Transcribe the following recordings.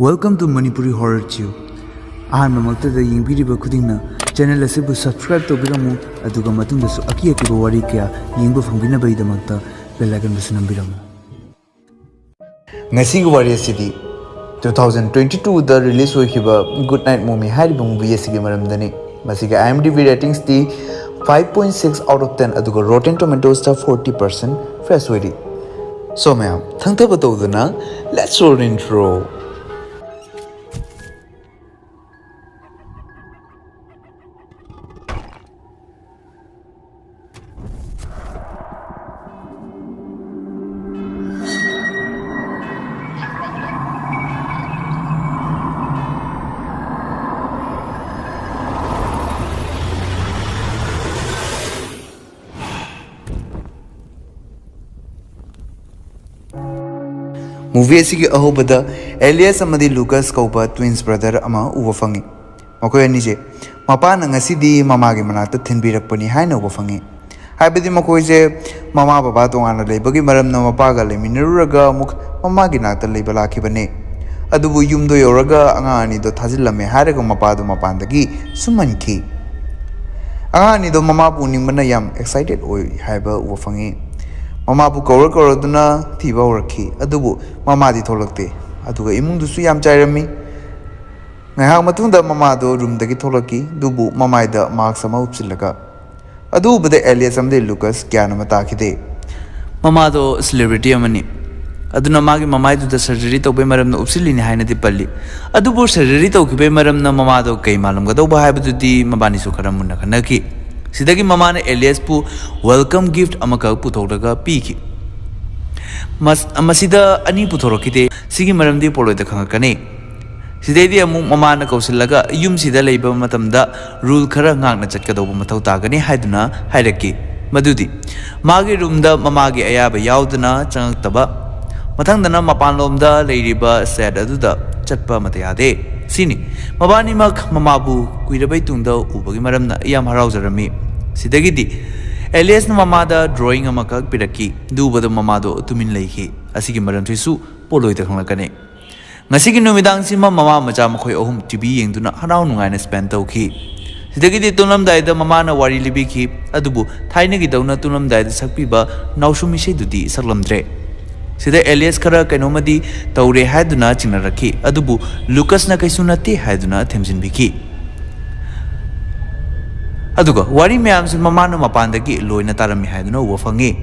Welcome to Manipuri Horror Tube. I'm Mamakta Yingpiriba Kudina, channel Asibu subscribe to Biramu, Aduga Matundasu Aki Warika, Yingbo from Bina Bay the Makta, Belagan Basinam Biramu. Nasi Warrior City 2022 the release of Good Night Movie had movie Sigimaramdani. Masika IMDb ratings the 5.6 out of 10 Aduga Rotten Tomatoes 40% fresh ready. So ma'am, thank you. Let's roll intro. Movie asigi ahobada Elias amadi Lucas kauba twins brother ama uwa fangi. Makoy anije mapa na ngasidi mama gi manakta thinbirakpani haina uwa fangi. Haibadi makoy je mama baba tongana leibagi maramna mapa ga leminururaga muk mama gi nakta leiba lakhibane. Adubu yumdo yoraga anga ani do thajillame haraga mapa do mapandagi sumanki. Anga ani do mama pu ningmana yam excited oi haiba uwa fangi. Mama bu kaur duna thiba uraki adubu mama di tholakte aduga imung dusu yam chairami ngahang matunda mama do room dagi tholaki dubu mama da marks ama upsilaga adu bade Elias amde Lucas gyana mata khide mama do celebrity amani aduna magi mama du da surgery to be maram na upsilini haina di palli adubu surgery to khibe maram na mama do kai malum ga do ba haibadu di mabani su karam munna khanaki Sidagi mama ne Elias pu welcome gift amaka puthordaga piki. Masida ani puthorokite sigi maramdi poloida khangakane. Sidai amu mama na kausilaga yum sida leiba matamda rule khara ngakna chatkadauba mathau tagani haiduna hairaki. Madudi magi roomda mama gi ayaba yaudana changaktaba mathangdana mapanlomda leiriba sad aduda chatpa matayade. Sini mabani mak mamabu kuirabai tungda ubagi maramna yam harauzarami sidagidi Elias na mamada drawing amaka piraki dubada mamado tumin leiki asigi maram thisu poloi ta khanglakane ngasigi numidang sima mama macha makhoi ahum tv yengduna harau nungaina spend tawki sidagidi tunamdai da mama na wari libiki adubu thainagi dauna tunamdai da sakpiba nausumi sedudi saklamdre Sida Elias kara kanomadi taure haiduna chinaraki adubu Lucas na kaisunati haiduna themjin biki aduga wari mayamsi mamana mapandagi loina tarami haiduna wafangi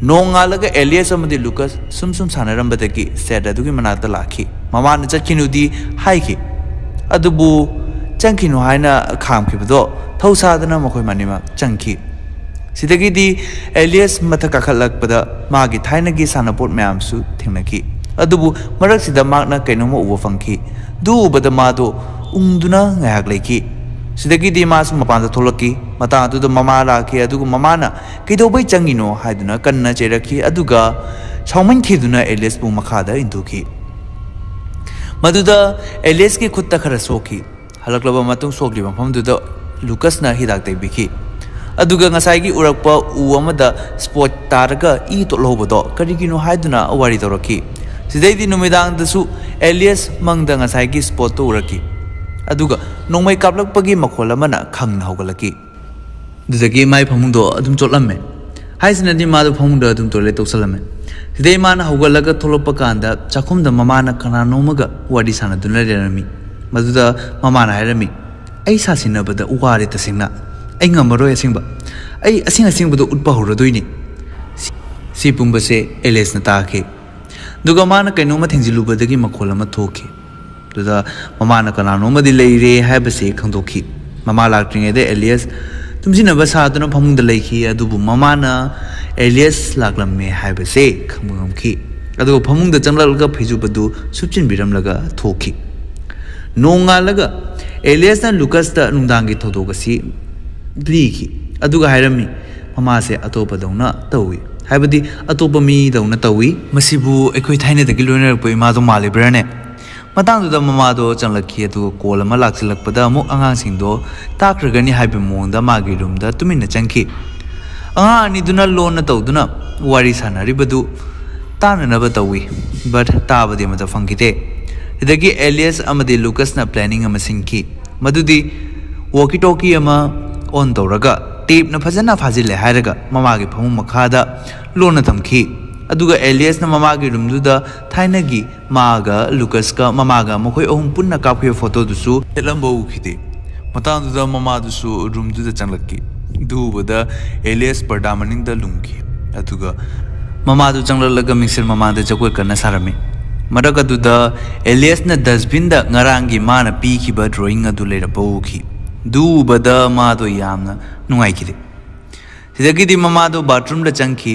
nongalaga Elias amadi Lucas sumsum sanarambadagi said adugi manata laki mamana chakkinudi haiki adubu chankinu haina khamkibdo thausadana makhoi manima chanki Sidagidi Elias mathakakhalakpada magi thainagi sanapot mayamsu thingnaki adubu marak sida magna kainoma uwa fangki du ubada mado ungduna ngahak leiki sidagidi mas mapanda tholaki mata adu mama laki adugu mama na kidobai changino haiduna kanna cheraki aduga chawman khiduna Elias bu makhada induki maduda Elias ki khutta khara soki halaklaba matung sokli mafamduda Lucas na hidak tebiki Aduga ngasai urakpa uamada spot taraga I to lobodo karigino haiduna awari toraki sidai di numidang dasu Elias mangda ngasai spot to uraki aduga nongmai kaplakpagi makhola mana khangna hogalaki dudagi mai phamundo adum chotlamme haisina di madu phamundo adum tole toksalame sidai mana hogalaga tholopa kanda chakhumda mamana kana nomaga wadi sana dunla rami maduda mamana hairami ai sasinabada uwari tasingna Ay nga maroi asingba ay asing-asingba do utpa huradoini si pumbase Elias na take duga mana kainoma thingzilubadagi makhola ma thoki duda mama na kanano ma di leire haibase khangdoki mama laktringe de Elias tumjina ba saduna phamungda leiki adubu mama na Elias laklamme haibase khangmamki adugo phamungda changlalga phijubadu supchin biramlaga thoki nongalaga Elias na Lucas ta nungdangi thodogasi Bliki, aduga hairami, mama se atopa dauna tawi. Haibadi atopa mi dauna tawi, masibu ekoi thaina da kilona po imado mali brane. Matang da mama do changlaki atu kola ma laksilakpada mu angang singdo takragani haibe monda magi room da tuminna changki. Anga ani duna lona tawduna wari sanari badu tananaba tawi, but tabadi mata fangkite. ꯁꯤꯗꯒꯤ ꯑꯦꯂꯤꯌꯁ ꯑꯃꯗꯤ ꯂꯨꯀꯁꯅ planning ꯑꯃ ꯁꯤꯟꯈꯤ ꯃꯗꯨꯗꯤ ꯋꯣꯀꯤ ꯇꯣꯀꯤ ꯑꯃ ꯑꯣꯟ ꯇꯧꯔꯒ ꯇꯦꯞꯅ ꯐꯖꯅ ꯐꯥꯖꯤꯜꯂꯦ ꯍꯥꯏꯔꯒ ꯃꯃꯥꯒꯤ ꯐꯃꯨꯡ ꯃꯈꯥꯗ ꯂꯣꯟꯅ ꯊꯝꯈꯤ ꯑꯗꯨꯒ ꯑꯦꯂꯤꯌꯁꯅ ꯃꯃꯥꯒꯤ ꯔꯨꯝꯗꯨꯗ ꯊꯥꯏꯅꯒꯤ ꯃꯥꯒ ꯂꯨꯀꯁꯀ ꯃꯃꯥꯒ ꯃꯈꯣꯏ ꯑꯍꯨꯝ ꯄꯨꯟꯅ ꯀꯥꯞꯈꯤꯕ ꯐꯣꯇꯣꯗꯨꯁꯨ ꯊꯦꯠꯂꯝꯕ ꯎꯈꯤꯗꯦ ꯃꯇꯥꯡꯗꯨꯗ ꯃꯃꯥꯗꯨꯁꯨ ꯔꯨꯝꯗꯨꯗ ꯆꯪꯂꯛꯈꯤ ꯑꯗꯨ ꯎꯕꯗ ꯑꯦꯂꯤꯌꯁ ꯄꯔꯗꯥ ꯃꯅꯤꯡꯗ ꯂꯨꯝꯈꯤ ꯑꯗꯨꯒ ꯃꯃꯥꯗꯨ ꯆꯪꯂꯛꯂꯒ ꯃꯤꯡꯁꯦꯜ ꯃꯃꯥꯡꯗ ꯖꯒꯣꯏ ꯀꯟꯅ ꯁꯥꯔꯝꯃꯤ ꯃꯔꯛ ꯑꯗꯨꯗ ꯑꯦꯂꯤꯌꯁꯅ ꯗꯁꯕꯤꯟꯗ ꯉꯔꯥꯡꯒꯤ ꯃꯥꯅ ꯄꯤꯈꯤꯕ ꯗ꯭ꯔꯣꯌꯤꯡ ꯑꯗꯨ ꯂꯩꯔꯝꯕ ꯎꯈꯤ ꯑꯗꯨ ꯎꯕꯗ ꯃꯥꯗꯣ ꯌꯥꯝꯅ ꯅꯨꯡꯉꯥꯏꯈꯤꯗꯦ ꯁꯤꯗꯒꯤꯗꯤ ꯃꯃꯥꯗꯣ ꯕꯥꯊꯔꯨꯝꯗ ꯆꯪꯈꯤ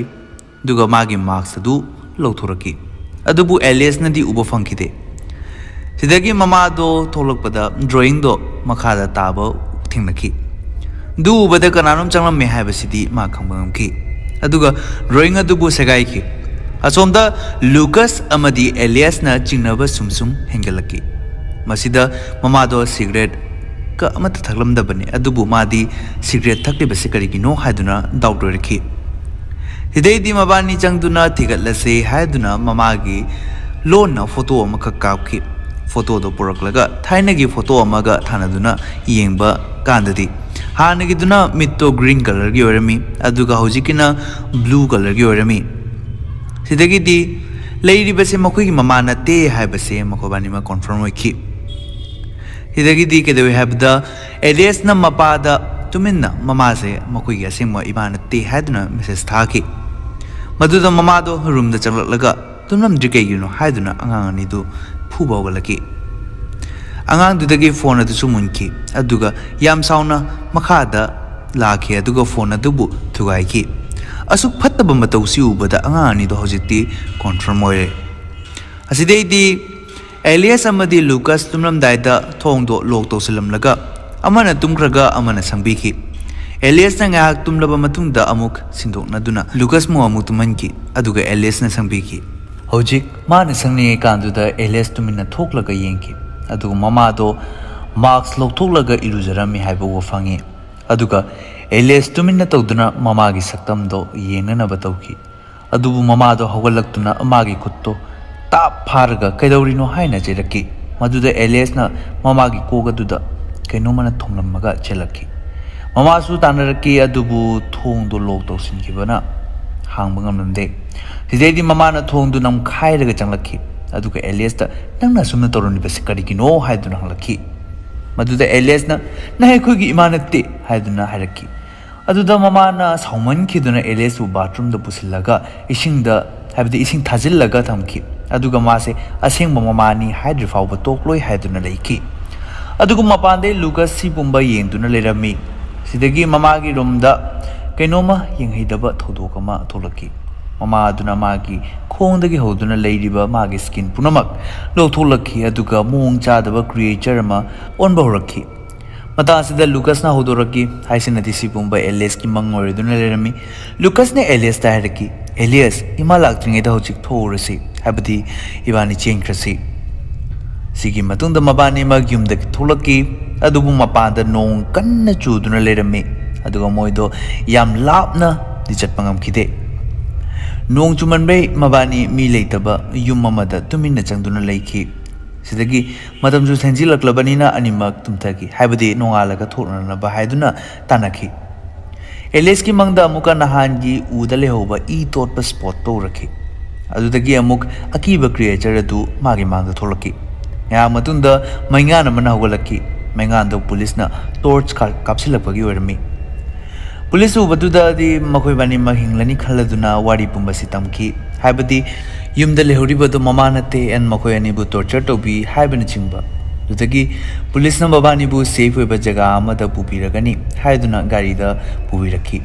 ꯑꯗꯨꯒ ꯃꯥꯒꯤ ꯃꯥꯛꯁ ꯑꯗꯨ ꯂꯧꯊꯣꯔꯛꯈꯤ ꯑꯗꯨꯕꯨ ꯑꯦꯂꯤꯌꯁꯅꯗꯤ ꯎꯕ ꯐꯪꯈꯤꯗꯦ ꯁꯤꯗꯒꯤ ꯃꯃꯥꯗꯣ ꯊꯣꯛꯂꯛꯄꯗ ꯗ꯭ꯔꯣꯌꯤꯡꯗꯣ ꯃꯈꯥꯗ ꯇꯥꯕ ꯊꯦꯡꯅꯈꯤ ꯑꯗꯨ ꯎꯕꯗ ꯀꯅꯥꯅꯣꯝ ꯆꯪꯂꯝꯃꯦ ꯍꯥꯏꯕꯁꯤꯗꯤ ꯃꯥ ꯈꯪꯕ ꯉꯝꯈꯤ ꯑꯗꯨꯒ ꯗ꯭ꯔꯣꯌꯤꯡ ꯑꯗꯨꯕꯨ ꯁꯦꯒꯥꯏꯈꯤ ꯑꯁꯣꯝꯗ ꯂꯨꯀꯁ ꯑꯃꯗꯤ ꯑꯦꯂꯤꯌꯁꯅ ꯆꯤꯡꯅꯕ ꯁꯨꯝ ꯍꯦꯟꯒꯠꯂꯛꯈꯤ ꯃꯁꯤꯗ ꯃꯃꯥꯗꯣ ꯁꯤꯒꯔꯦꯠ ꯀ ꯑꯃꯠꯇ ꯊꯛꯂꯝꯗꯕꯅꯤ ꯑꯗꯨꯕꯨ ꯃꯥꯗꯤ ꯁꯤꯒꯔꯦꯠ ꯊꯛꯂꯤꯕꯁꯤ ꯀꯔꯤꯒꯤꯅꯣ ꯍꯥꯏꯗꯨꯅ ꯗꯥꯎꯠ ꯑꯣꯏꯔꯛꯈꯤ ꯁꯤꯗꯩꯗꯤ ꯃꯕꯥꯅꯤ ꯆꯪꯗꯨꯅ ꯊꯤꯒꯠꯂꯁꯦ ꯍꯥꯏꯗꯨꯅ ꯃꯃꯥꯒꯤ ꯂꯣꯟꯅ ꯐꯣꯇꯣ ꯑꯃꯈꯛ ꯀꯥꯞꯈꯤ ꯐꯣꯇꯣꯗꯣ ꯄꯨꯔꯛꯂꯒ ꯊꯥꯏꯅꯒꯤ ꯐꯣꯇꯣ ꯑꯃꯒ ꯊꯥꯅꯗꯨꯅ ꯌꯦꯡꯕ ꯀꯥꯟꯗꯗꯤ ꯍꯥꯟꯅꯒꯤꯗꯨꯅ ꯃꯤꯠꯇꯣ ꯒ꯭ꯔꯤꯟ ꯀꯂꯔꯒꯤ ꯑꯣꯏꯔꯝꯃꯤ ꯑꯗꯨꯒ ꯍꯧꯖꯤꯛꯀꯤꯅ ꯕ꯭ꯂꯨ ꯀꯂꯔꯒꯤ ꯑꯣꯏꯔꯝꯃꯤ ꯁꯤꯗꯒꯤꯗꯤ ꯂꯩꯔꯤꯕꯁꯦ ꯃꯈꯣꯏꯒꯤ ꯃꯃꯥ ꯅꯠꯇꯦ ꯍꯥꯏꯕꯁꯦ ꯃꯈꯣꯏꯕꯥꯅꯤꯃꯛ ꯀꯣꯟꯐꯥꯔꯝ ꯑꯣꯏꯈꯤ ꯁꯤꯗꯒꯤꯗꯤ ꯀꯩꯗꯧꯏ ꯍꯥꯏꯕꯗ ꯑꯦꯂꯤꯌꯁꯅ ꯃꯄꯥꯗ ꯇꯨꯃꯤꯟꯅ ꯃꯃꯥꯁꯦ ꯃꯈꯣꯏꯒꯤ ꯑꯁꯦꯡꯕ ꯏꯃꯥ ꯅꯠꯇꯦ ꯍꯥꯏꯗꯨꯅ ꯃꯦꯁꯦꯖ ꯊꯥꯈꯤ ꯃꯗꯨꯗ ꯃꯃꯥꯗꯣ ꯔꯨꯝꯗ ꯆꯪꯂꯛꯂꯒ ꯇꯨꯝꯂꯝꯗ꯭ꯔꯤ ꯀꯩꯒꯤꯅꯣ ꯍꯥꯏꯗꯨꯅ ꯑꯉꯥꯡ ꯑꯅꯤꯗꯨ ꯐꯨꯕ ꯍꯧꯒꯠꯂꯛꯈꯤ ꯑꯉꯥꯡꯗꯨꯗꯒꯤ ꯐꯣꯟ ꯑꯗꯨꯁꯨ ꯃꯨꯟꯈꯤ ꯑꯗꯨꯒ ꯌꯥꯝ ꯁꯥꯎꯅ ꯃꯈꯥꯗ ꯂꯥꯛꯈꯤ ꯑꯗꯨꯒ ꯐꯣꯟ ꯑꯗꯨꯕꯨ ꯊꯨꯒꯥꯏꯈꯤ ꯑꯁꯨꯛ ꯐꯠꯇꯕ ꯃꯇꯧꯁꯤ ꯎꯕꯗ ꯑꯉꯥꯡ ꯑꯅꯤꯗꯣ ꯍꯧꯖꯤꯛꯇꯤ ꯀꯣꯟꯐꯥꯔꯝ ꯑꯣꯏꯔꯦ ꯑꯁꯤꯗꯩꯗꯤ ꯑꯦꯂꯤꯌꯁ ꯑꯃꯗꯤ ꯂꯨꯀꯁ ꯇꯨꯝꯂꯝꯗꯥꯏꯗ ꯊꯣꯡꯗꯣ ꯂꯣꯛ ꯇꯧꯁꯤꯜꯂꯝꯂꯒ ꯑꯃꯅ ꯇꯨꯝꯈ꯭ꯔꯒ ꯑꯃꯅ ꯁꯪꯕꯤꯈꯤ ꯑꯦꯂꯤꯌꯁꯅ ꯉꯥꯏꯍꯥꯛ ꯇꯨꯝꯂꯕ ꯃꯇꯨꯡꯗ ꯑꯃꯨꯛ ꯁꯤꯟꯗꯣꯛꯅꯗꯨꯅ ꯂꯨꯀꯁꯃꯨ ꯑꯃꯨꯛ ꯇꯨꯝꯍꯟꯈꯤ ꯑꯗꯨꯒ ꯑꯦꯂꯤꯌꯁꯅ ꯁꯪꯕꯤꯈꯤ ꯍꯧꯖꯤꯛ ꯃꯥꯅ ꯁꯪꯅꯤꯡꯉꯤ ꯀꯥꯟꯗꯨꯗ ꯑꯦꯂꯤꯌꯁ ꯇꯨꯃꯤꯟꯅ ꯊꯣꯛꯂꯒ ꯌꯦꯡꯈꯤ ꯑꯗꯨꯒ ꯃꯃꯥꯗो ꯃꯥꯛꯁ ꯂꯧꯊꯣꯛꯂꯒ ꯏꯔꯨꯖꯔꯝꯃꯤ ꯍꯥꯏꯕ ꯎꯕ ꯐꯪꯉꯤ ꯑꯗꯨꯒ ꯑꯦꯂꯤꯌꯁ ꯇꯨꯃꯤꯟꯅ ꯇꯧꯗꯨꯅ ꯃꯃꯥꯒꯤ ꯁꯛꯇꯝꯗꯣ ꯌꯦꯡꯅꯅꯕ ꯇꯧꯈꯤ ꯑꯗꯨꯕꯨ ꯃꯃꯥꯗꯣ ꯍꯧꯒꯠꯂꯛꯇꯨꯅ ꯃꯥꯒꯤ ꯈꯨꯠꯇꯣ ꯇꯥꯞ ꯐꯥꯔꯒ ꯀꯩꯗꯧꯔꯤꯅꯣ ꯍꯥꯏꯅ ꯆꯩꯔꯛꯈꯤ ꯃꯗꯨꯗ ꯑꯦꯂꯤꯌꯁꯅ ꯃꯃꯥꯒꯤ ꯀꯣꯛ ꯑꯗꯨꯗ ꯀꯩꯅꯣꯃꯅ ꯊꯣꯝꯂꯝꯃꯒ ꯆꯦꯜꯂꯛꯈꯤ ꯃꯃꯥꯁꯨ ꯇꯥꯟꯅꯔꯛꯈꯤ ꯑꯗꯨꯕꯨ ꯊꯣꯡꯗꯣ ꯂꯣꯛ ꯇꯧꯁꯤꯟꯈꯤꯕꯅ ꯍꯥꯡꯕ ꯉꯝꯂꯝꯗꯦ ꯁꯤꯗꯩꯗꯤ ꯃꯃꯥꯅ ꯊꯣꯡꯗꯨ ꯅꯝꯈꯥꯏꯔꯒ ꯆꯪꯂꯛꯈꯤ ꯑꯗꯨꯒ ꯑꯦꯂꯤꯌꯁꯇ ꯅꯪꯅ ꯑꯁꯨꯝꯅ ꯇꯧꯔꯝꯂꯤꯕꯁꯤ ꯀꯔꯤꯒꯤꯅꯣ ꯍꯥꯏꯗꯨꯅ ꯍꯪꯂꯛꯈꯤ ꯃꯗꯨꯗ ꯑꯦꯂꯤꯌꯁꯅ ꯅꯪ ꯑꯩꯈꯣꯏꯒꯤ ꯏꯃꯥ ꯅꯠꯇꯦ ꯍꯥꯏꯗꯨꯅ ꯍꯥꯏꯔꯛꯈꯤ ꯑꯗꯨꯗ ꯃꯃꯥꯅ ꯁꯥꯎꯃꯟꯈꯤꯗꯨꯅ ꯑꯦꯂꯤꯌꯁꯄꯨ ꯕꯥꯊꯔꯨꯝꯗ ꯄꯨꯁꯤꯜꯂꯒ ꯏꯁꯤꯡꯗ ꯍꯥꯏꯕꯗꯤ ꯏꯁꯤꯡ ꯊꯥꯖꯤꯜꯂꯒ ꯊꯝꯈꯤ ꯑꯗꯨꯒ ꯃꯥꯁꯦ ꯑꯁꯦꯡꯕ ꯃꯃꯥꯅꯤ ꯍꯥꯏꯗ꯭ꯔꯤ ꯐꯥꯎꯕ ꯇꯣꯛꯂꯣꯏ ꯍꯥꯏꯗꯨꯅ ꯂꯩꯈꯤ ꯑꯗꯨꯒ ꯃꯄꯥꯟꯗꯩ ꯂꯨꯀꯁ ꯁꯤ ꯄꯨꯝꯕ ꯌꯦꯡꯗꯨꯅ ꯂꯩꯔꯝꯃꯤ ꯁꯤꯗꯒꯤ ꯃꯃꯥꯒꯤ ꯔꯨꯝꯗ ꯀꯩꯅꯣꯃ ꯌꯦꯡꯍꯩꯗꯕ ꯊꯧꯗꯣꯛ ꯑꯃ ꯊꯣꯛꯂꯛꯈꯤ ꯃꯃꯥ ꯑꯗꯨꯅ ꯃꯥꯒꯤ ꯈꯣꯡꯗꯒꯤ ꯍꯧꯗꯨꯅ ꯂꯩꯔꯤꯕ ꯃꯥꯒꯤ ꯁ꯭ꯀꯤꯟ ꯄꯨꯝꯅꯃꯛ ꯂꯧꯊꯣꯛꯂꯛꯈꯤ ꯑꯗꯨꯒ ꯃꯑꯣꯡ ꯆꯥꯗꯕ ꯀ꯭ꯔꯤꯌꯦꯆꯔ ꯑꯃ ꯑꯣꯟꯕ ꯍꯧꯔꯛꯈꯤ ꯃꯇꯥꯡ ꯑꯁꯤꯗ ꯂꯨꯀꯁꯅ ꯍꯧꯗꯣꯔꯛꯈꯤ ꯍꯥꯏꯁꯤꯅꯗꯤ ꯁꯤ ꯄꯨꯝꯕ ꯑꯦꯂꯤꯌꯁꯀꯤ ꯃꯪ ꯑꯣꯏꯔꯗꯨꯅ ꯂꯩꯔꯝꯃꯤ ꯂꯨꯀꯁꯅ ꯑꯦꯂꯤꯌꯁꯇ ꯍꯥꯏꯔꯛꯈꯤ ꯑꯦꯂꯤꯌꯁ ꯏꯃꯥ ꯂꯥꯛꯇ꯭ꯔꯤꯉꯩꯗ ꯍꯧꯖꯤꯛ ꯊꯣꯛꯎꯔꯁꯤ ꯍꯥꯏꯕꯗꯤ ꯏꯕꯥꯅꯤ ꯆꯦꯟꯈ꯭ꯔꯁꯤ ꯁꯤꯒꯤ ꯃꯇꯨꯡꯗ ꯃꯕꯥꯅꯤꯃꯛ ꯌꯨꯝꯗꯒꯤ ꯊꯣꯛꯂꯛꯈꯤ ꯑꯗꯨꯕꯨ ꯃꯄꯥꯟꯗ ꯅꯣꯡ ꯀꯟꯅ ꯆꯨꯗꯨꯅ ꯂꯩꯔꯝꯃꯤ ꯑꯗꯨꯒ ꯃꯣꯏꯗꯣ ꯌꯥꯝ ꯂꯥꯞꯅꯗꯤ ꯆꯠꯄ ꯉꯝꯈꯤꯗꯦ ꯅꯣꯡ ꯆꯨꯃꯟꯕꯩ ꯃꯕꯥꯅꯤ ꯃꯤ ꯂꯩꯇꯕ ꯌꯨꯝ ꯑꯃꯗ ꯇꯨꯃꯤꯟꯅ ꯆꯪꯗꯨꯅ ꯂꯩꯈꯤ ꯁꯤꯗꯒꯤ ꯃꯇꯝꯁꯨ ꯊꯦꯡꯖꯤꯜꯂꯛꯂꯕꯅꯤꯅ ꯑꯅꯤꯃꯛ ꯇꯨꯝꯊꯈꯤ ꯍꯥꯏꯕꯗꯤ ꯅꯣꯡꯉꯥꯜꯂꯒ ꯊꯣꯛꯅꯅꯕ ꯍꯥꯏꯗꯨꯅ ꯇꯥꯟꯅꯈꯤ ꯑꯦꯂꯤꯌꯁꯀꯤ ꯃꯪꯗ ꯑꯃꯨꯛꯀ ꯅꯍꯥꯟꯒꯤ ꯎꯗ ꯂꯩꯍꯧꯕ ꯏ ꯇꯣꯠꯄ ꯁ꯭ꯄꯣꯠꯇꯣ ꯎꯔꯛꯈꯤ ꯑꯗꯨꯗꯒꯤ ꯑꯃꯨꯛ ꯑꯀꯤꯕ ꯀ꯭ꯔꯤꯌꯦꯆꯔ ꯑꯗꯨ ꯃꯥꯒꯤ ꯃꯥꯡꯗ ꯊꯣꯛꯂꯛꯈꯤ ꯉꯥꯏꯍꯥꯛ ꯃꯇꯨꯡꯗ ꯃꯩꯉꯥꯟ ꯑꯃꯅ ꯍꯧꯒꯠꯂꯛꯈꯤ ꯃꯩꯉꯥꯟꯗꯣ ꯄꯨꯂꯤꯁꯅ ꯇꯣꯔꯆ ꯀꯥꯞꯁꯤꯜꯂꯛꯄꯒꯤ ꯑꯣꯏꯔꯝꯃꯤ ꯄꯨꯂꯤꯁ ꯎꯕꯗꯨꯗꯗꯤ ꯃꯈꯣꯏꯕꯥꯅꯤꯃꯛ ꯍꯤꯡꯂꯅꯤ ꯈꯜꯂꯗꯨꯅ ꯋꯥꯔꯤ ꯄꯨꯝꯕꯁꯤ ꯇꯝꯈꯤ ꯍꯥꯏꯕꯗꯤ ꯌꯨꯝꯗ ꯂꯩꯍꯧꯔꯤꯕꯗꯨ ꯃꯃꯥ ꯅꯠꯇꯦ ꯑꯦꯟ ꯃꯈꯣꯏ ꯑꯅꯤꯕꯨ ꯇꯣꯔꯆꯔ ꯇꯧꯕꯤ ꯍꯥꯏꯕꯅꯆꯤꯡꯕ ꯑꯗꯨꯗꯒꯤ ꯄꯨꯂꯤꯁꯅ ꯃꯕꯥꯅꯤꯕꯨ ꯁꯦꯐ ꯑꯣꯏꯕ ꯖꯒꯥ ꯑꯃꯗ ꯄꯨꯕꯤꯔꯒꯅꯤ ꯍꯥꯏꯗꯨꯅ ꯒꯥꯔꯤꯗ ꯄꯨꯕꯤꯔꯛꯈꯤ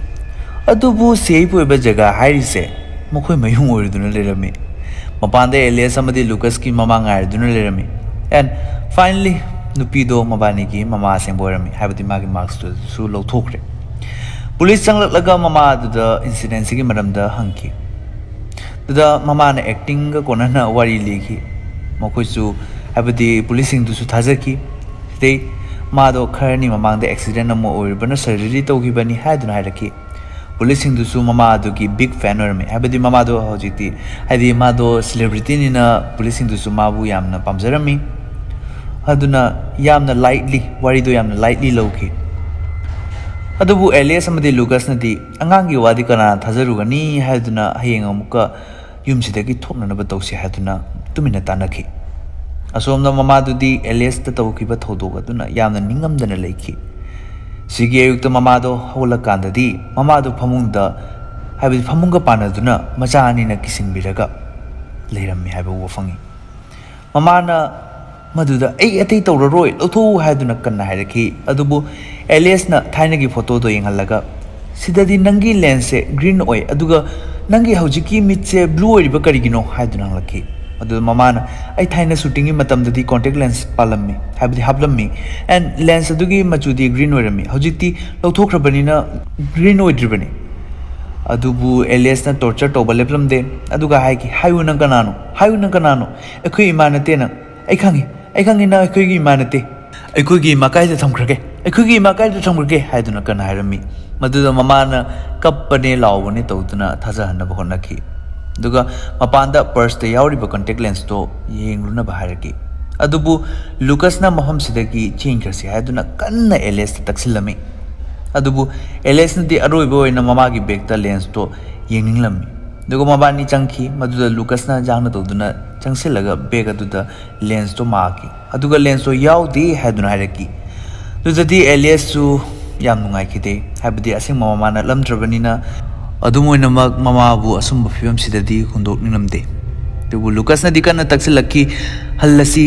ꯑꯗꯨꯕꯨ ꯁꯦꯐ ꯑꯣꯏꯕ ꯖꯒꯥ ꯍꯥꯏꯔꯤꯁꯦ ꯃꯈꯣꯏ ꯃꯌꯨꯝ ꯑꯣꯏꯔꯗꯨꯅ ꯂꯩꯔꯝꯃꯤ ꯃꯄꯥꯟꯗ ꯑꯦꯂꯤꯌꯁ ꯑꯃꯗꯤ ꯂꯨꯀꯁꯀꯤ ꯃꯃꯥ ꯉꯥꯏꯔꯗꯨꯅ ꯂꯩꯔꯝꯃꯤ ꯑꯦꯟ ꯐꯥꯏꯅꯂꯤ ꯅꯨꯄꯤꯗꯣ ꯃꯕꯥꯅꯤꯒꯤ ꯃꯃꯥ ꯑꯁꯦꯡꯕ ꯑꯣꯏꯔꯝꯃꯤ ꯍꯥꯏꯕꯗꯤ ꯃꯥꯒꯤ ꯃꯥꯛꯁꯇꯨꯁꯨ ꯂꯧꯊꯣꯛꯈ꯭ꯔꯦ ꯄꯨꯂꯤꯁ ꯆꯪꯂꯛꯂꯒ ꯃꯃꯥ ꯑꯗꯨꯗ ꯏꯟꯁꯤꯗꯦꯟꯁꯤꯒꯤ ꯃꯔꯝꯗ ꯍꯪꯈꯤ ꯑꯗꯨꯗ ꯃꯃꯥꯅ ꯑꯦꯛꯇꯤꯡꯒ ꯀꯣꯟꯅꯅ ꯋꯥꯔꯤ ꯂꯤꯈꯤ ꯃꯈꯣꯏꯁꯨ ꯍꯥꯏꯕꯗꯤ ꯄꯨꯂꯤꯁꯁꯤꯡꯗꯨꯁꯨ ꯊꯥꯖꯈꯤ ꯁꯤꯗꯩ ꯃꯥꯗꯣ ꯈꯔꯅꯤ ꯃꯃꯥꯡꯗ ꯑꯦꯛꯁꯤꯗꯦꯟ ꯑꯃ ꯑꯣꯏꯔꯨꯕꯅ ꯁꯔꯖꯔꯤ ꯇꯧꯈꯤꯕꯅꯤ ꯍꯥꯏꯗꯨꯅ ꯍꯥꯏꯔꯛꯈꯤ ꯄꯨꯂꯤꯁꯁꯤꯡꯗꯨꯁꯨ ꯃꯃꯥ ꯑꯗꯨꯒꯤ ꯕꯤग ꯐꯦꯟ ꯑꯣꯏꯔꯝꯃꯤ ꯍꯥꯏꯕꯗꯤ ꯃꯃꯥꯗꯣ ꯍꯧꯖꯤꯛꯇꯤ ꯍꯥꯏꯗꯤ ꯃꯥꯗꯣ ꯁꯦꯂꯦꯕ꯭ꯔꯤꯇꯤꯅꯤꯅ ꯄꯨꯂꯤꯁꯁꯤꯡꯗꯨꯁꯨ ꯃꯥꯕꯨ ꯌꯥꯝꯅ ꯄꯥꯝꯖꯔꯝꯃꯤ aduna yamna lightly warido yamna lightly lowki adubu Elias amadi Lucas nadi angangi wadi kana thazarugani haduna hayeng amuka yumsidagi thoknanaba tawsi haduna tumina tanaki asomna mamadudi Elias ta tawkiba thodoga aduna yamna ningamdana leiki sigi ayukta mamado hawla kandadi mamado phamungda habidi phamunga panaduna machani na kisingbiraga leirammi haiba wafangi mamana maduda ai atei tawraroi lotho haiduna kanna hairaki adubu Elias na thainagi photo do yenghalaga sidadi nangi lens se green oi aduga nangi hojiki mitse blue oi ba karigino haiduna halaki adu mamana ai thaina shooting gi matamdadi contact lens palammi habidi hablammi and lens adugi machudi green oirami hojikti lothokrabanina green oidribani adubu Elias na torture toba leplamde aduga haiki hayuna kanano ekhui imanate na ai khangi na ekhui gi imanate ekhui gi makai da thamkrage haiduna kana hairami maduda mamana kappane lawone tawduna thaja hanna bahonaki duga mapanda purse te yauriba contact lens to yengluna baharaki adubu Lucas na maham sidagi chinkrasi haiduna kanna Elias taksilami adubu Elias nadi aroibo oina mamagi bag ta lens to yenglami duga mabani changki maduda Lucas na jangna tawduna changsilaga bag aduda lens to maaki aduga lens to yaudi haiduna hairaki dudadi Elias su yam nungai khide habidi asing mama na lamdrabanina adumoina mama bu asumba fibam sidadi hundok ninamde dubu Lucas na dikana taksilaki hallasi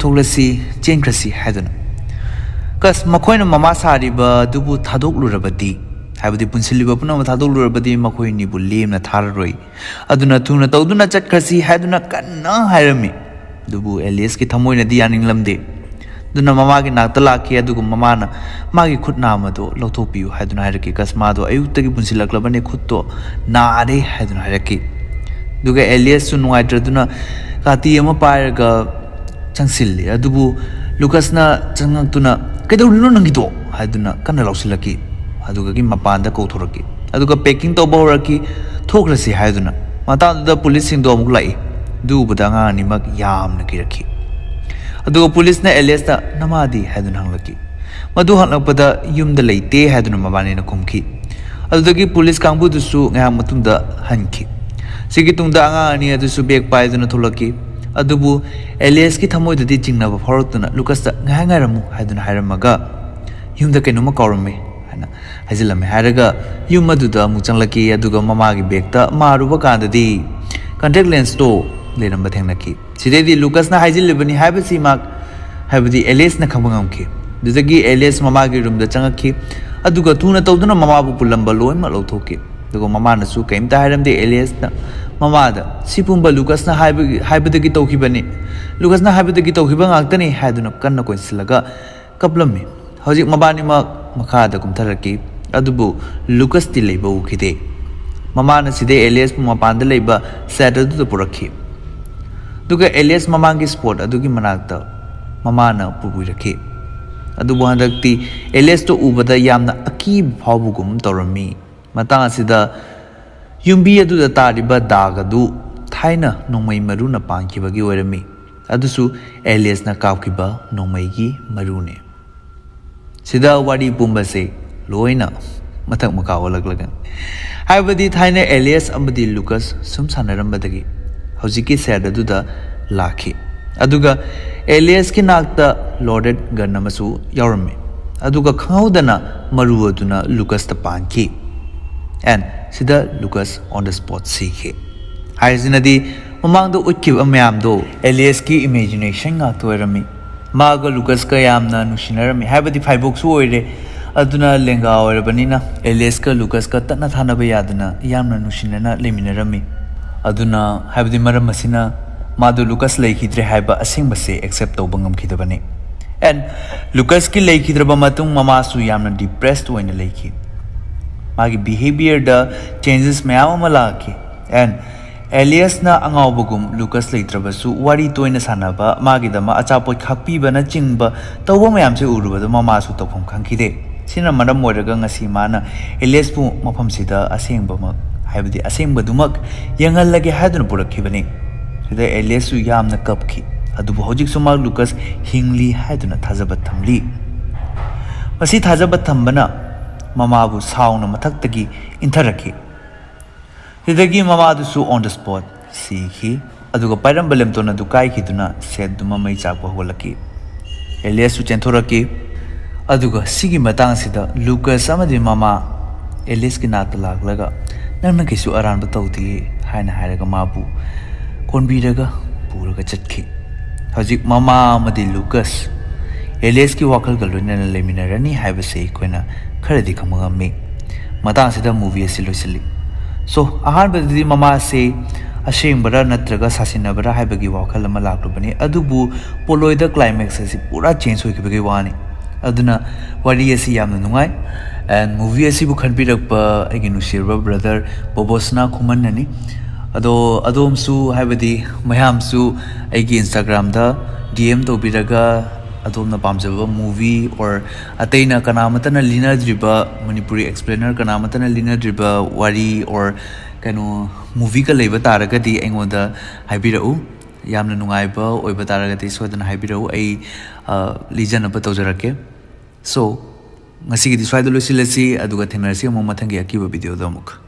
thoglasi chenkrasi haiduna kas makoina mama sariba dubu thadoklurabadi habidi punsiliba puna thadoklurabadi makoini bu lemna thararoi aduna thuna tawduna chatkrasi haiduna kanna hairami dubu Elias ki thamoina di yaninglamde duna mama gi nakta laki adugu mama na magi khutna amado lothopiu haiduna hairaki kasmado ayuktagi punsilaklabane khutto naare haiduna hairaki duga Elias su nuaitraduna kati ama pairaga changsilli adubu Lucas na changaktuna kedawrino nangito haiduna kana lausilaki aduga gi mapanda kauthoraki aduga packing to bawraki thokrasi haiduna mata police sing do amuk lai du budanga ni mak yamna kiraki aduga police na Elias ta namadi haiduna hanglaki madu hanlakpada yumda leite haiduna mabani na kumki adudagi police kangbu dusu nga matunda hanki sigi tungda anga ani adusu bag paiduna tholaki adubu Elias ki thamoi dadi jingnaba phorotuna Lucas ta ngaramu haiduna hairamaga yumda kainuma kawrame hana hajilame hairaga yum aduda mu changlaki aduga mama gi bag ta maruba kandadi contact lens to leramba thengnaki sidedi Lucas na hajilibani haibasi mak haibadi Elias na khambangamki dudagi Elias mama gi room da changaki aduga tuna tawduna mama bu pulamba loima lothoki dugo mama na su kaimta hairamde Elias na mama da sipumba Lucas na haibadagi tawkhibani Lucas na haibadagi tawkhiba ngaktani haiduna kanna koinsilaga kaplammi hojik mabani mak makha da kumtharaki adubu Lucas ti leiba ukhide mama na side Elias mapanda leiba Saturday da purakhi duga Elias mamangi sport adugi manakta mama na pubuiraki adubu handakti Elias to ubada yamna akib phawbugum tawrami matang asida yumbi aduda tariba dagadu thaina nongmai maru na pankibagi oirami adusu Elias na kapkiba nongmai gi marune sida wari pumbase loina mathak maka olaglagan haibadi thaina Elias amadi Lucas sum sanarambadagi hojiki sad aduda lakhi aduga Elias ki nakta loaded gun amasu yaurami aduga khaudana maru aduna Lucas ta panki and sida Lucas on the spot sikhe haisinadi mamangdo utkib amyamdo Elias ki imagination nga toirami maga Lucas ka yamna nushinarami haibadi faibok su oire aduna lenga oirabanina Elias ka Lucas ka tatna thanaba yaduna yamna nushinana leminarami aduna haibadi maram masina madu Lucas leikidre haiba asingbase accept tawba ngamkhidabani and Lucas ki leikidraba matung mama su yamna depressed oina leiki magi behavior da changes mayam malaki and Elias na angawbugum Lucas leitrabasu wari toina sanaba magi dama achapot khakpi bana chingba tawba mayam se urubada mama su tawpham khangkhide sina maram moiraga ngasi mana Elias pu mafam sida asengba mak haibadi asengba dumak yangal lage hadun purakhibani sida Elias su yamna kapki ꯑꯗꯨꯕꯨ ꯍꯧꯖꯤꯛꯁꯨ ꯃꯥ ꯂꯨꯀꯁ ꯍꯤꯡꯂꯤ ꯍꯥꯏꯗꯨꯅ ꯊꯥꯖꯕ ꯊꯝꯂꯤ꯫ ꯃꯁꯤ ꯊꯥꯖꯕ ꯊꯝꯕꯅ ꯃꯃꯥꯕꯨ ꯁꯥꯎꯅ ꯃꯊꯛꯇꯒꯤ ꯏꯟꯊꯔꯛꯈꯤ꯫ ꯁꯤꯗꯒꯤ ꯃꯃꯥꯗꯨꯁꯨ ꯑꯣꯟ ꯗ ꯁ꯭ꯄꯣꯠ ꯁꯤꯈꯤ ꯑꯗꯨꯒ ꯄꯥꯏꯔꯝꯕ ꯂꯦꯝꯇꯣꯟ ꯑꯗꯨ ꯀꯥꯏꯈꯤꯗꯨꯅ ꯁꯦꯠꯇꯨꯃ ꯃꯩ ꯆꯥꯛꯄ ꯍꯧꯒꯠꯂꯛꯈꯤ꯫ ꯑꯦꯂꯤꯌꯁꯁꯨ ꯆꯦꯟꯊꯣꯔꯛꯈꯤ ꯑꯗꯨꯒ ꯁꯤꯒꯤ ꯃꯇꯥꯡꯁꯤꯗ ꯂꯨꯀꯁ ꯑꯃꯗꯤ ꯃꯃꯥ ꯑꯦꯂꯤꯁꯀꯤ ꯅꯥꯛꯇ ꯂꯥꯛꯂꯒ ꯅꯪꯅ ꯀꯩꯁꯨ ꯑꯔꯥꯟꯕ ꯇꯧꯗꯦ ꯍꯥꯏꯅ ꯍꯥꯏꯔꯒ ꯃꯥꯕꯨ ꯀꯣꯟꯕꯤꯔꯒ ꯄꯨꯔꯒ ꯆꯠꯈꯤ꯫ ꯍꯧꯖꯤꯛ ꯃꯃꯥ ꯑꯃꯗꯤ ꯂꯨꯀꯁ ꯑꯦꯂꯤꯌꯁꯀꯤ ꯋꯥꯈꯜꯒ ꯂꯣꯏꯅꯅ ꯂꯩꯃꯤꯟꯅꯔꯅꯤ ꯍꯥꯏꯕꯁꯤ ꯑꯩꯈꯣꯏꯅ ꯈꯔꯗꯤ ꯈꯪꯕ ꯉꯝꯃꯤ꯫ ꯃꯇꯥꯡꯁꯤꯗ ꯃꯨꯚꯤ ꯑꯁꯤ ꯂꯣꯏꯁꯤꯜꯂꯤ꯫ ꯁꯣ ꯑꯍꯥꯟꯕꯗꯗꯤ ꯃꯃꯥꯁꯦ ꯑꯁꯦꯡꯕꯔꯥ ꯅꯠꯇ꯭ꯔꯒ ꯁꯥꯁꯤꯟꯅꯕꯔꯥ ꯍꯥꯏꯕꯒꯤ ꯋꯥꯈꯜ ꯑꯃ ꯂꯥꯛꯂꯨꯕꯅꯤ, ꯑꯗꯨꯕꯨ ꯄꯣꯂꯣꯏꯗ ꯀ꯭ꯂꯥꯏꯃꯦꯛꯁ ꯑꯁꯤ ꯄꯨꯔꯥ ꯆꯦꯟꯖ ꯑꯣꯏꯈꯤꯕꯒꯤ ꯋꯥꯅꯤ꯫ ꯑꯗꯨꯅ ꯋꯥꯔꯤ ꯑꯁꯤ ꯌꯥꯝꯅ ꯅꯨꯡꯉꯥꯏ ꯑꯦꯟ ꯃꯨꯚꯤ ꯑꯁꯤꯕꯨ ꯈꯟꯕꯤꯔꯛꯄ ꯑꯩꯒꯤ ꯅꯨꯡꯁꯤꯔꯕ ꯕ꯭ꯔꯗꯔ ꯕꯣꯕꯣꯁꯅꯥ ꯈꯨꯃꯟꯅꯅꯤ꯫ ꯑꯗꯣ ꯑꯗꯣꯝꯁꯨ ꯍꯥꯏꯕꯗꯤ ꯃꯌꯥꯝꯁꯨ ꯑꯩꯒꯤ ꯏꯟꯁꯇꯥꯒ꯭ꯔꯥꯝꯗ DM ꯇꯧꯕꯤꯔꯒ ꯑꯗꯣꯝꯅ ꯄꯥꯝꯖꯕ ꯃꯨꯚꯤ ꯑꯣꯔ ꯑꯇꯩꯅ ꯀꯅꯥꯃꯠꯇꯅ ꯂꯤꯅꯗ꯭ꯔꯤꯕ ꯃꯅꯤꯄꯨꯔꯤ ꯑꯦꯛꯁꯄ꯭ꯂꯦꯅꯔ ꯀꯅꯥꯃꯠꯇꯅ ꯂꯤꯅꯗ꯭ꯔꯤꯕ ꯋꯥꯔꯤ ꯑꯣꯔ ꯃꯨꯚꯤꯒ ꯂꯩꯕ ꯇꯥꯔꯒꯗꯤ ꯑꯩꯉꯣꯟꯗ ꯍꯥꯏꯕꯤꯔꯛꯎ꯫ ꯌꯥꯝꯅ ꯅꯨꯡꯉꯥꯏꯕ ꯑꯣꯏꯕ ꯇꯥꯔꯒꯗꯤ ꯁꯣꯏꯗꯅ ꯍꯥꯏꯕꯤꯔꯛꯎ, ꯑꯩ ꯂꯤꯖꯅꯕ ꯇꯧꯖꯔꯛꯀꯦ꯫ ꯁꯣ ꯉꯁꯤꯒꯤꯗꯤ ꯁ꯭ꯋꯥꯏꯗ ꯂꯣꯏꯁꯤꯜꯂꯁꯤ ꯑꯗꯨꯒ ꯊꯦꯡꯅꯔꯁꯤ ꯑꯃꯨꯛ ꯃꯊꯪꯒꯤ ꯑꯀꯤꯕ ꯚꯤꯗꯤꯑꯣꯗ ꯑꯃꯨꯛ꯫